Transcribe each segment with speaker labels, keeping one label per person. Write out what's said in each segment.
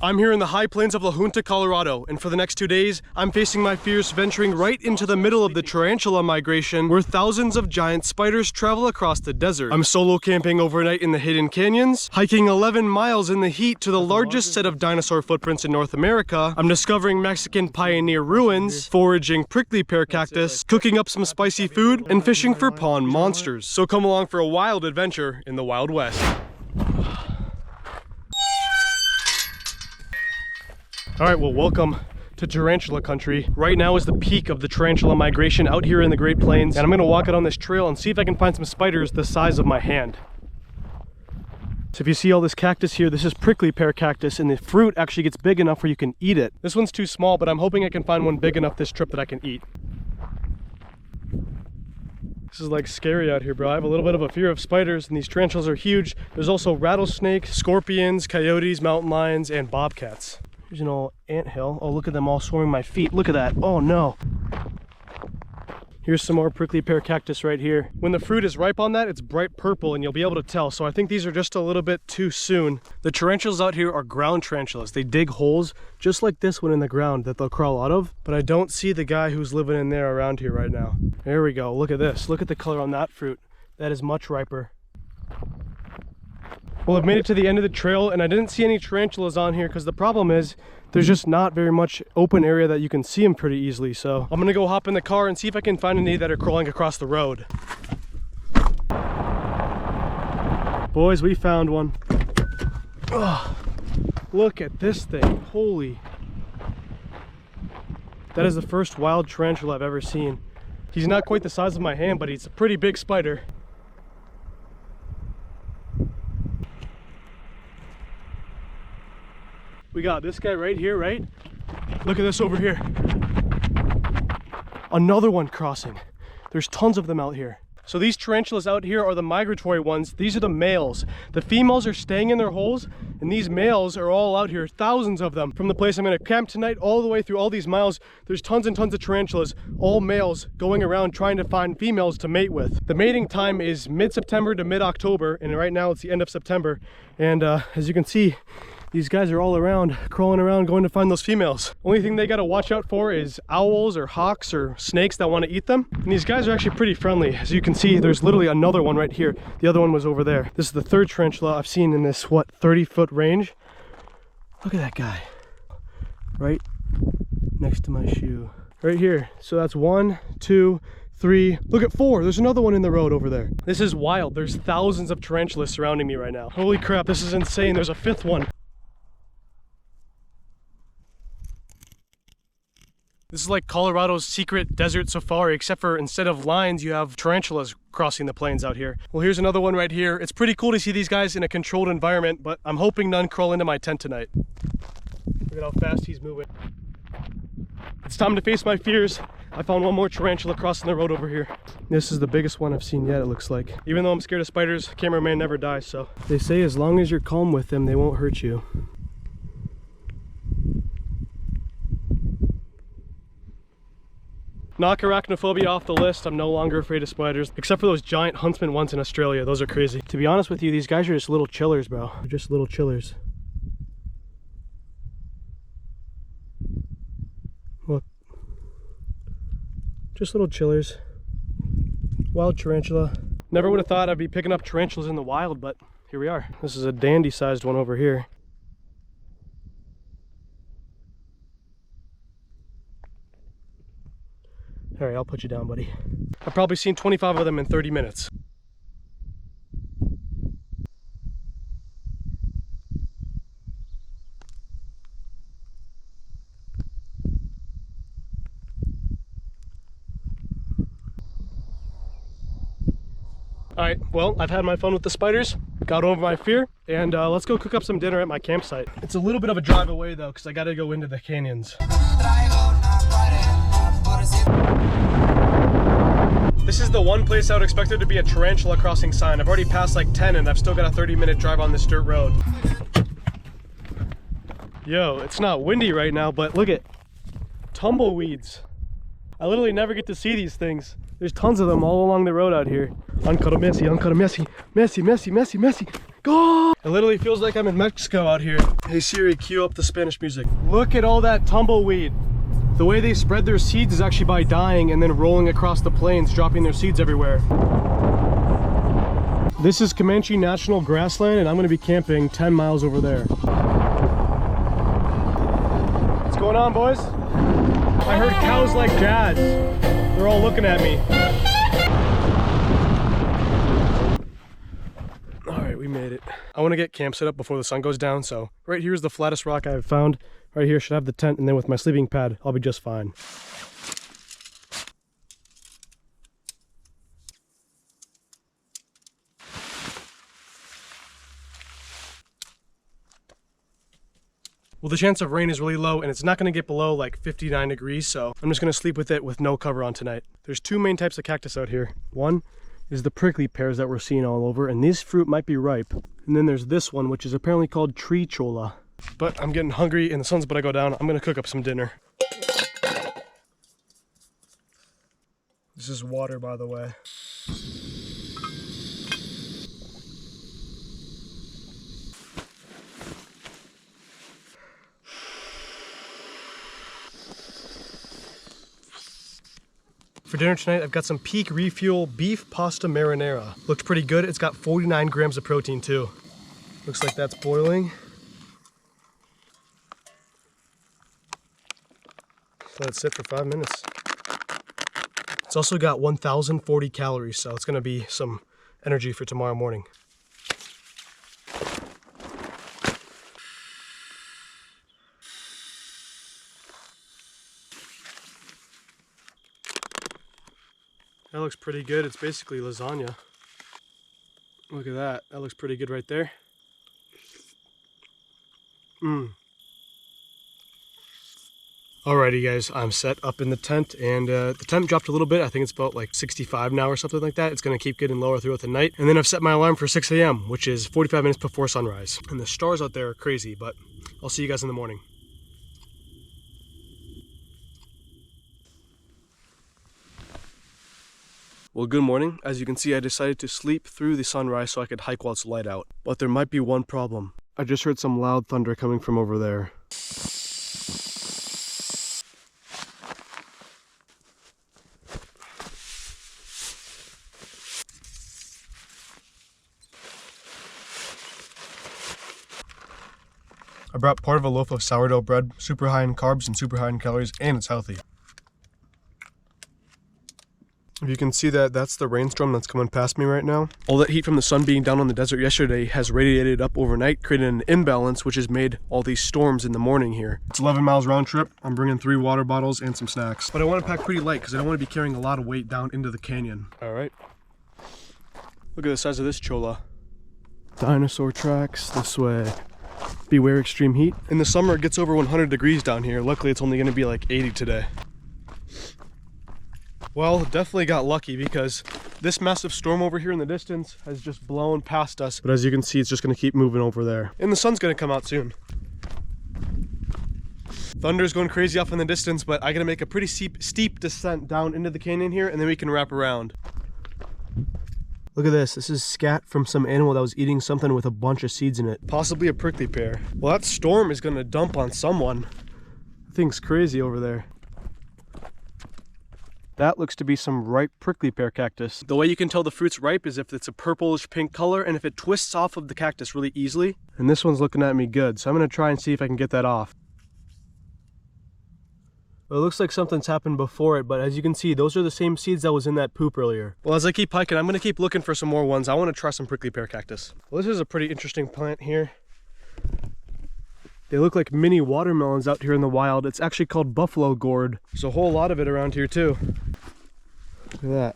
Speaker 1: I'm here in the high plains of La Junta, Colorado, and for the next 2 days, I'm facing my fears venturing right into the middle of the tarantula migration, where thousands of giant spiders travel across the desert. I'm solo camping overnight in the hidden canyons, hiking 11 miles in the heat to the largest set of dinosaur footprints in North America. I'm discovering Mexican pioneer ruins, foraging prickly pear cactus, cooking up some spicy food, and fishing for pond monsters. So come along for a wild adventure in the Wild West. All right, well, welcome to tarantula country. Right now is the peak of the tarantula migration out here in the Great Plains, and I'm gonna walk out on this trail and see if I can find some spiders the size of my hand. So if you see all this cactus here, this is prickly pear cactus, and the fruit actually gets big enough where you can eat it. This one's too small, but I'm hoping I can find one big enough this trip that I can eat. This is like scary out here, bro. I have a little bit of a fear of spiders, and these tarantulas are huge. There's also rattlesnakes, scorpions, coyotes, mountain lions, and bobcats. Here's an old anthill. Oh, look at them all swarming my feet. Look at that. Oh no. Here's some more prickly pear cactus right here. When the fruit is ripe on that, it's bright purple and you'll be able to tell. So I think these are just a little bit too soon. The tarantulas out here are ground tarantulas. They dig holes just like this one in the ground that they'll crawl out of. But I don't see the guy who's living in there around here right now. There we go. Look at this. Look at the color on that fruit. That is much riper. Well, I've made it to the end of the trail and I didn't see any tarantulas on here because the problem is there's just not very much open area that you can see them pretty easily. So I'm gonna go hop in the car and see if I can find any that are crawling across the road. Boys, we found one. Oh, look at this thing. Holy. That is the first wild tarantula I've ever seen. He's not quite the size of my hand, but he's a pretty big spider. We got this guy right here, right? Look at this over here. Another one crossing. There's tons of them out here. So these tarantulas out here are the migratory ones. These are the males. The females are staying in their holes, and these males are all out here, thousands of them. From the place I'm gonna camp tonight all the way through all these miles, there's tons and tons of tarantulas, all males, going around trying to find females to mate with. The mating time is mid-September to mid-October, and right now it's the end of September. And as you can see, these guys are all around, crawling around, going to find those females. Only thing they gotta watch out for is owls or hawks or snakes that wanna eat them. And these guys are actually pretty friendly. As you can see, there's literally another one right here. The other one was over there. This is the third tarantula I've seen in this, 30-foot range. Look at that guy. Right next to my shoe. Right here. So that's 1, 2, 3, look at 4. There's another one in the road over there. This is wild. There's thousands of tarantulas surrounding me right now. Holy crap, this is insane. There's a 5th one. This is like Colorado's secret desert safari, except for instead of lions, you have tarantulas crossing the plains out here. Well, here's another one right here. It's pretty cool to see these guys in a controlled environment, but I'm hoping none crawl into my tent tonight. Look at how fast he's moving. It's time to face my fears. I found one more tarantula crossing the road over here. This is the biggest one I've seen yet, it looks like. Even though I'm scared of spiders, cameraman never dies, so. They say as long as you're calm with them, they won't hurt you. Knock arachnophobia off the list. I'm no longer afraid of spiders, except for those giant huntsman ones in Australia. Those are crazy. To be honest with you, these guys are just little chillers, bro. They're just little chillers. Look. Just little chillers. Wild tarantula. Never would have thought I'd be picking up tarantulas in the wild, but here we are. This is a dandy-sized one over here. All right, I'll put you down, buddy. I've probably seen 25 of them in 30 minutes. All right, well, I've had my fun with the spiders, got over my fear, and let's go cook up some dinner at my campsite. It's a little bit of a drive away though, because I gotta go into the canyons. This is the one place I would expect there to be a tarantula crossing sign. I've already passed like 10 and I've still got a 30-minute drive on this dirt road. Yo, it's not windy right now, but look at tumbleweeds. I literally never get to see these things. There's tons of them all along the road out here. Ancora messi, messy, messy, messy, messy. Go! It literally feels like I'm in Mexico out here. Hey Siri, cue up the Spanish music. Look at all that tumbleweed. The way they spread their seeds is actually by dying and then rolling across the plains, dropping their seeds everywhere. This is Comanche National Grassland, and I'm gonna be camping 10 miles over there. What's going on, boys? I heard cows like jazz. They're all looking at me. We made it. I want to get camp set up before the sun goes down, so right here is the flattest rock I've found. Right here should have the tent, and then with my sleeping pad, I'll be just fine. Well, the chance of rain is really low, and it's not going to get below like 59 degrees, so I'm just going to sleep with it with no cover on tonight. There's two main types of cactus out here. One is the prickly pears that we're seeing all over, and these fruit might be ripe. And then there's this one, which is apparently called tree cholla. But I'm getting hungry and the sun's about to go down. I'm gonna cook up some dinner. This is water, by the way. For dinner tonight, I've got some Peak Refuel beef pasta marinara. Looks pretty good. It's got 49 grams of protein too. Looks like that's boiling. Let it sit for 5 minutes. It's also got 1,040 calories, so it's gonna be some energy for tomorrow morning. That looks pretty good. It's basically lasagna. Look at that. That looks pretty good right there. Alrighty guys, I'm set up in the tent, and the temp dropped a little bit. I think it's about like 65 now or something like that. It's going to keep getting lower throughout the night. And then I've set my alarm for 6 a.m., which is 45 minutes before sunrise. And the stars out there are crazy, but I'll see you guys in the morning. Well, good morning. As you can see, I decided to sleep through the sunrise so I could hike while it's light out. But there might be one problem. I just heard some loud thunder coming from over there. I brought part of a loaf of sourdough bread, super high in carbs and super high in calories, and it's healthy. If you can see that, that's the rainstorm that's coming past me right now. All that heat from the sun being down on the desert yesterday has radiated up overnight, creating an imbalance, which has made all these storms in the morning here. It's 11 miles round trip. I'm bringing 3 water bottles and some snacks. But I want to pack pretty light because I don't want to be carrying a lot of weight down into the canyon. All right. Look at the size of this cholla. Dinosaur tracks this way. Beware extreme heat. In the summer, it gets over 100 degrees down here. Luckily, it's only going to be like 80 today. Well, definitely got lucky because this massive storm over here in the distance has just blown past us. But as you can see, it's just going to keep moving over there. And the sun's going to come out soon. Thunder's going crazy off in the distance, but I got to make a pretty steep descent down into the canyon here, and then we can wrap around. Look at this. This is scat from some animal that was eating something with a bunch of seeds in it. Possibly a prickly pear. Well, that storm is going to dump on someone. That thing's crazy over there. That looks to be some ripe prickly pear cactus. The way you can tell the fruit's ripe is if it's a purplish pink color and if it twists off of the cactus really easily. And this one's looking at me good, so I'm going to try and see if I can get that off. Well, it looks like something's happened before it, but as you can see, those are the same seeds that was in that poop earlier. Well, as I keep hiking, I'm going to keep looking for some more ones. I want to try some prickly pear cactus. Well, this is a pretty interesting plant here. They look like mini watermelons out here in the wild. It's actually called buffalo gourd. There's a whole lot of it around here too. Look at that.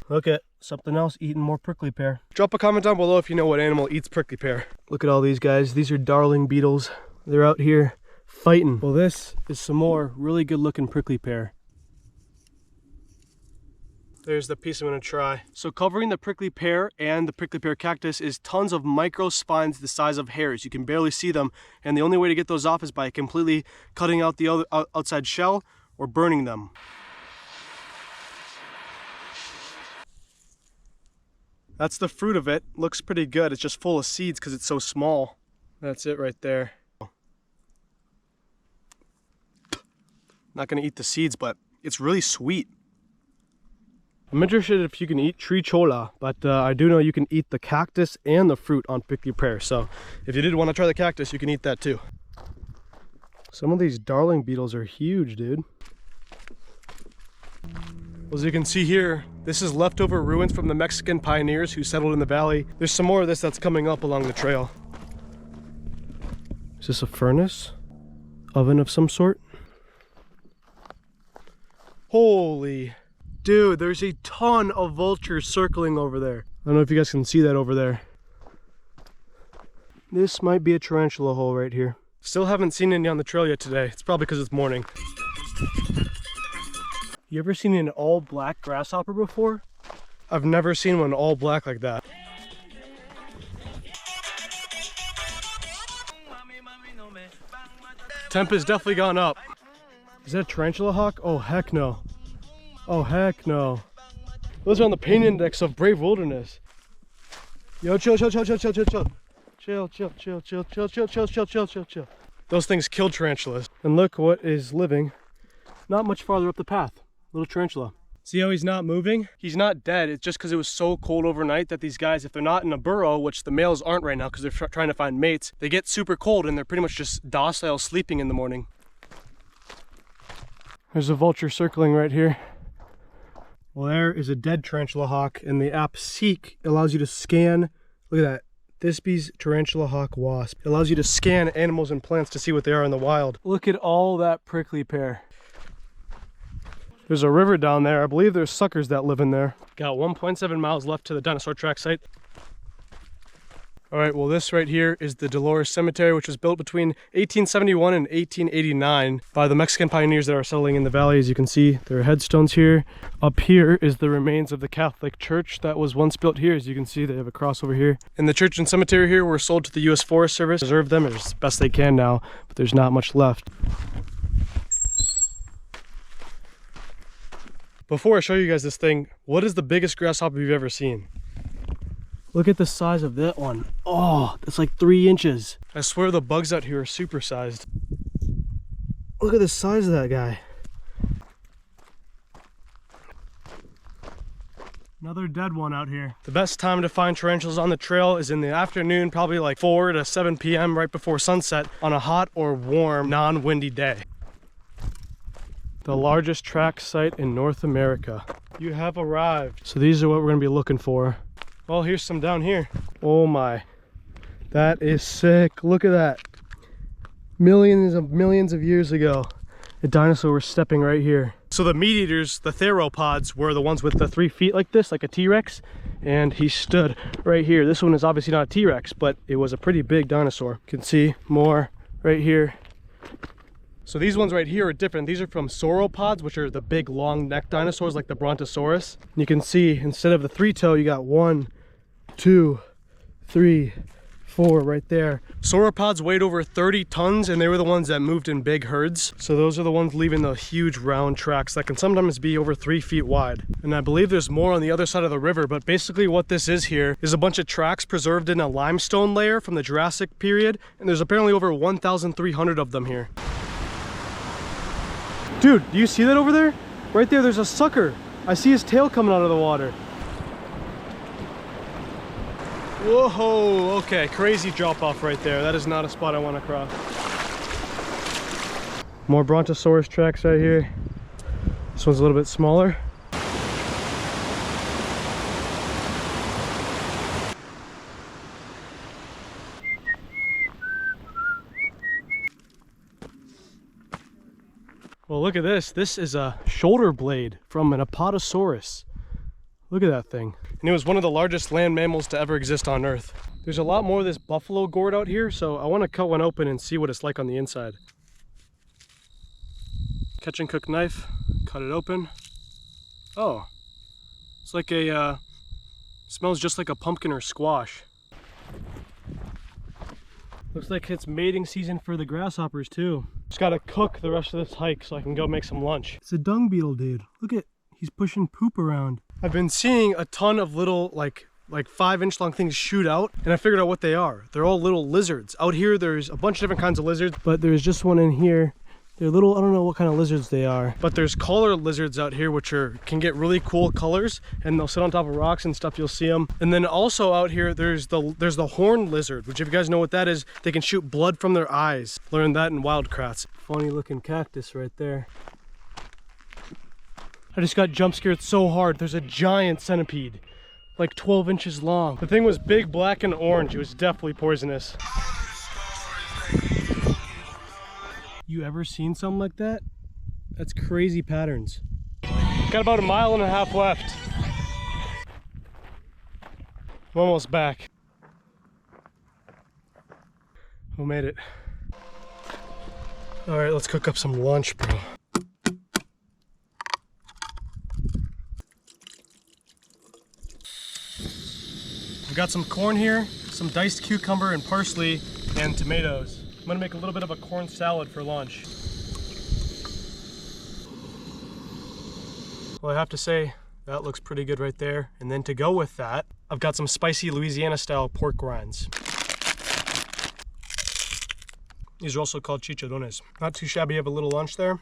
Speaker 1: Look at something else eating more prickly pear. Drop a comment down below if you know what animal eats prickly pear. Look at all these guys. These are darling beetles. They're out here fighting. Well, this is some more really good looking prickly pear. There's the piece I'm going to try. So covering the prickly pear and the prickly pear cactus is tons of micro spines the size of hairs. You can barely see them, and the only way to get those off is by completely cutting out the outside shell or burning them. That's the fruit of it. Looks pretty good. It's just full of seeds because it's so small. That's it right there. Not gonna eat the seeds, but it's really sweet. I'm interested if you can eat tree cholla, but I do know you can eat the cactus and the fruit on Prickly Pear. So if you did want to try the cactus, you can eat that too. Some of these darling beetles are huge, dude. As you can see here, this is leftover ruins from the Mexican pioneers who settled in the valley. There's some more of this that's coming up along the trail. Is this a furnace? Oven of some sort? Holy... Dude, there's a ton of vultures circling over there. I don't know if you guys can see that over there. This might be a tarantula hole right here. Still haven't seen any on the trail yet today. It's probably because it's morning. You ever seen an all black grasshopper before? I've never seen one all black like that. Temp has definitely gone up. Is that a tarantula hawk? Oh heck no. Oh heck no. Those are on the pain index of Brave Wilderness. Yo, chill. Those things killed tarantulas. And look what is living not much farther up the path. Little tarantula. See how he's not moving? He's not dead. It's just because it was so cold overnight that these guys, if they're not in a burrow, which the males aren't right now because they're trying to find mates, they get super cold and they're pretty much just docile sleeping in the morning. There's a vulture circling right here. Well, there is a dead tarantula hawk, and the app Seek allows you to scan, look at that, Thisbe's tarantula hawk wasp. It allows you to scan animals and plants to see what they are in the wild. Look at all that prickly pear. There's a river down there. I believe there's suckers that live in there. Got 1.7 miles left to the dinosaur track site. All right, well, this right here is the Dolores Cemetery, which was built between 1871 and 1889 by the Mexican pioneers that are settling in the valley. As you can see, there are headstones here. Up here is the remains of the Catholic church that was once built here. As you can see, they have a cross over here. And the church and cemetery here were sold to the U.S. Forest Service. Preserve them as best they can now, but there's not much left. Before I show you guys this thing, what is the biggest grasshopper you've ever seen? Look at the size of that one. Oh, that's like 3 inches. I swear the bugs out here are supersized. Look at the size of that guy. Another dead one out here. The best time to find tarantulas on the trail is in the afternoon, probably like 4 to 7 p.m. right before sunset on a hot or warm, non-windy day. The largest track site in North America. You have arrived. So these are what we're gonna be looking for. Well, here's some down here. Oh my, that is sick. Look at that. Millions of years ago, a dinosaur was stepping right here. So the meat eaters, the theropods, were the ones with the 3 feet like this, like a T-Rex, and he stood right here. This one is obviously not a T-Rex, but it was a pretty big dinosaur. You can see more right here. So these ones right here are different. These are from sauropods, which are the big long neck dinosaurs like the Brontosaurus. You can see instead of the 3-toe, you got 1, 2, 3, 4 right there. Sauropods weighed over 30 tons and they were the ones that moved in big herds. So those are the ones leaving the huge round tracks that can sometimes be over 3 feet wide. And I believe there's more on the other side of the river, but basically what this is here is a bunch of tracks preserved in a limestone layer from the Jurassic period. And there's apparently over 1,300 of them here. Dude, do you see that over there? Right there, there's a sucker. I see his tail coming out of the water. Whoa, okay, crazy drop off right there. That is not a spot I want to cross. More Brontosaurus tracks right here. This one's a little bit smaller. Well, look at this. This is a shoulder blade from an Apatosaurus. Look at that thing. And it was one of the largest land mammals to ever exist on Earth. There's a lot more of this buffalo gourd out here, so I want to cut one open and see what it's like on the inside. Catch and cook knife, cut it open. Oh, it's like a, smells just like a pumpkin or squash. Looks like it's mating season for the grasshoppers too. Just gotta cook the rest of this hike so I can go make some lunch. It's a dung beetle, dude. Look at, he's pushing poop around. I've been seeing a ton of little like like 5-inch long things shoot out, and I figured out what they are. They're all little lizards. Out here, there's a bunch of different kinds of lizards, but there's just one in here. They're little, I don't know what kind of lizards they are, but there's collar lizards out here which can get really cool colors, and they'll sit on top of rocks and stuff. You'll see them. And then also out here there's the horned lizard, which if you guys know what that is, they can shoot blood from their eyes. Learned that in Wildcrafts. Funny looking cactus right there. I just got jump scared so hard. There's a giant centipede, like 12 inches long. The thing was big, black, and orange. It was definitely poisonous. You ever seen something like that? That's crazy patterns. Got about 1.5 miles left. I'm almost back. We made it. All right, let's cook up some lunch, bro. We've got some corn here, some diced cucumber and parsley, and tomatoes. I'm gonna make a little bit of a corn salad for lunch. Well, I have to say, that looks pretty good right there. And then to go with that, I've got some spicy Louisiana style pork rinds. These are also called chicharrones. Not too shabby of a little lunch there.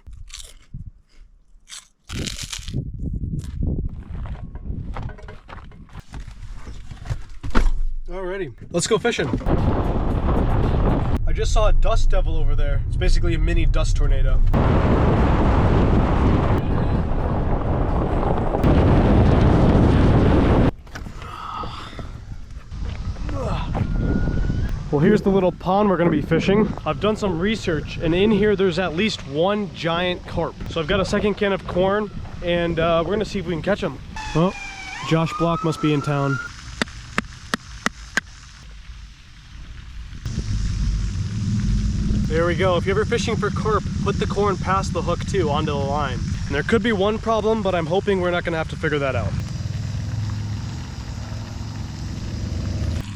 Speaker 1: Alrighty, let's go fishing. I just saw a dust devil over there. It's basically a mini dust tornado. Well, here's the little pond we're gonna be fishing. I've done some research, and in here there's at least one giant carp. So I've got a second can of corn, and we're gonna see if we can catch him. Well, Josh Block must be in town. There we go. If you're ever fishing for carp, put the corn past the hook too, onto the line. And there could be one problem, but I'm hoping we're not gonna have to figure that out.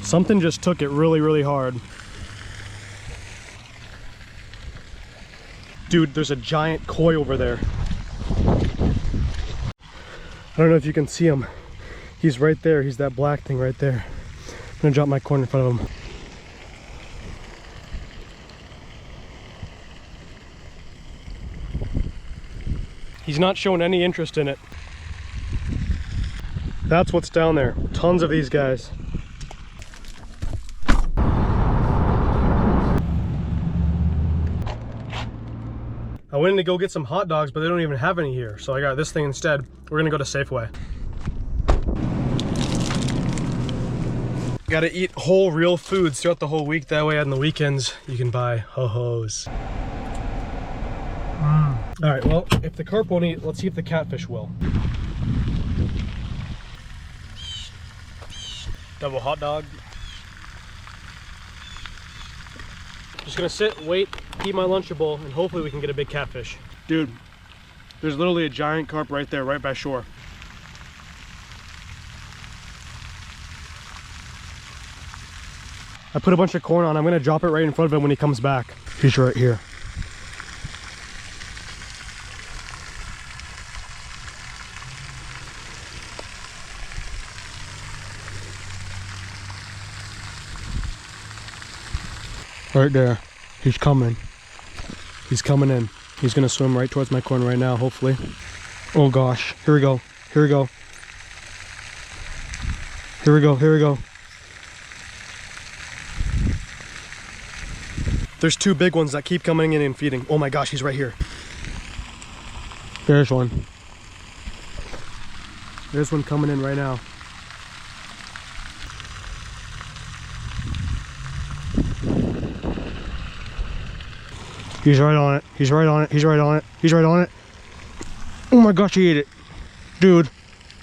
Speaker 1: Something just took it really, really hard. Dude, there's a giant koi over there. I don't know if you can see him. He's right there. He's that black thing right there. I'm gonna drop my corn in front of him. He's not showing any interest in it. That's what's down there. Tons of these guys. I went in to go get some hot dogs, but they don't even have any here. So I got this thing instead. We're gonna go to Safeway. Gotta eat whole, real foods throughout the whole week. That way on the weekends, you can buy ho-hos. All right, well, if the carp won't eat, let's see if the catfish will. Double hot dog. Just gonna sit, wait, eat my Lunchable, and hopefully we can get a big catfish. Dude, there's literally a giant carp right there, right by shore. I put a bunch of corn on. I'm gonna drop it right in front of him when he comes back. He's right here. Right there. He's coming. He's coming in. He's gonna swim right towards my corn right now, hopefully. Oh gosh. Here we go. Here we go. Here we go. Here we go. There's two big ones that keep coming in and feeding. Oh my gosh, he's right here. There's one. There's one coming in right now. He's right on it. He's right on it. He's right on it. He's right on it. Oh my gosh, he ate it. Dude,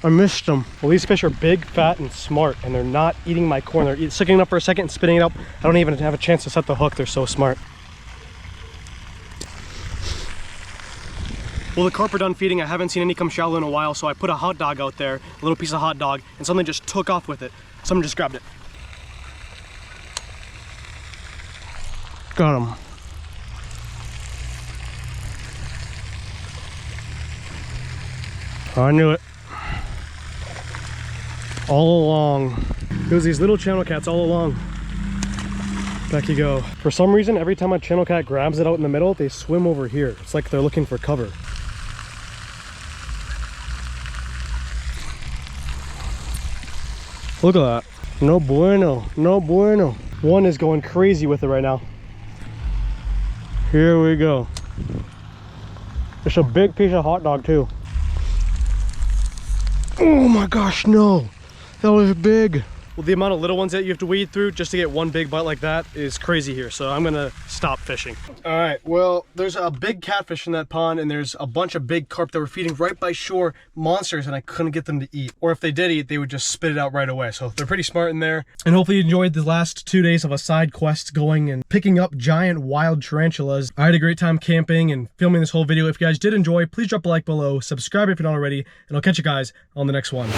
Speaker 1: I missed him. Well, these fish are big, fat, and smart, and they're not eating my corn. They're sticking it up for a second and spitting it up. I don't even have a chance to set the hook. They're so smart. Well, the carp are done feeding. I haven't seen any come shallow in a while, so I put a hot dog out there, a little piece of hot dog, and something just took off with it. Someone just grabbed it. Got him. I knew it. All along. It was these little channel cats all along. Back you go. For some reason, every time a channel cat grabs it out in the middle, they swim over here. It's like they're looking for cover. Look at that. No bueno, no bueno. One is going crazy with it right now. Here we go. It's a big piece of hot dog too. Oh my gosh, no. That was big. Well, the amount of little ones that you have to wade through just to get one big bite like that is crazy here. So I'm gonna stop fishing. All right, well, there's a big catfish in that pond and there's a bunch of big carp that were feeding right by shore, monsters, and I couldn't get them to eat. Or if they did eat, they would just spit it out right away. So they're pretty smart in there. And hopefully you enjoyed the last 2 days of a side quest going and picking up giant wild tarantulas. I had a great time camping and filming this whole video. If you guys did enjoy, please drop a like below, subscribe if you're not already, and I'll catch you guys on the next one.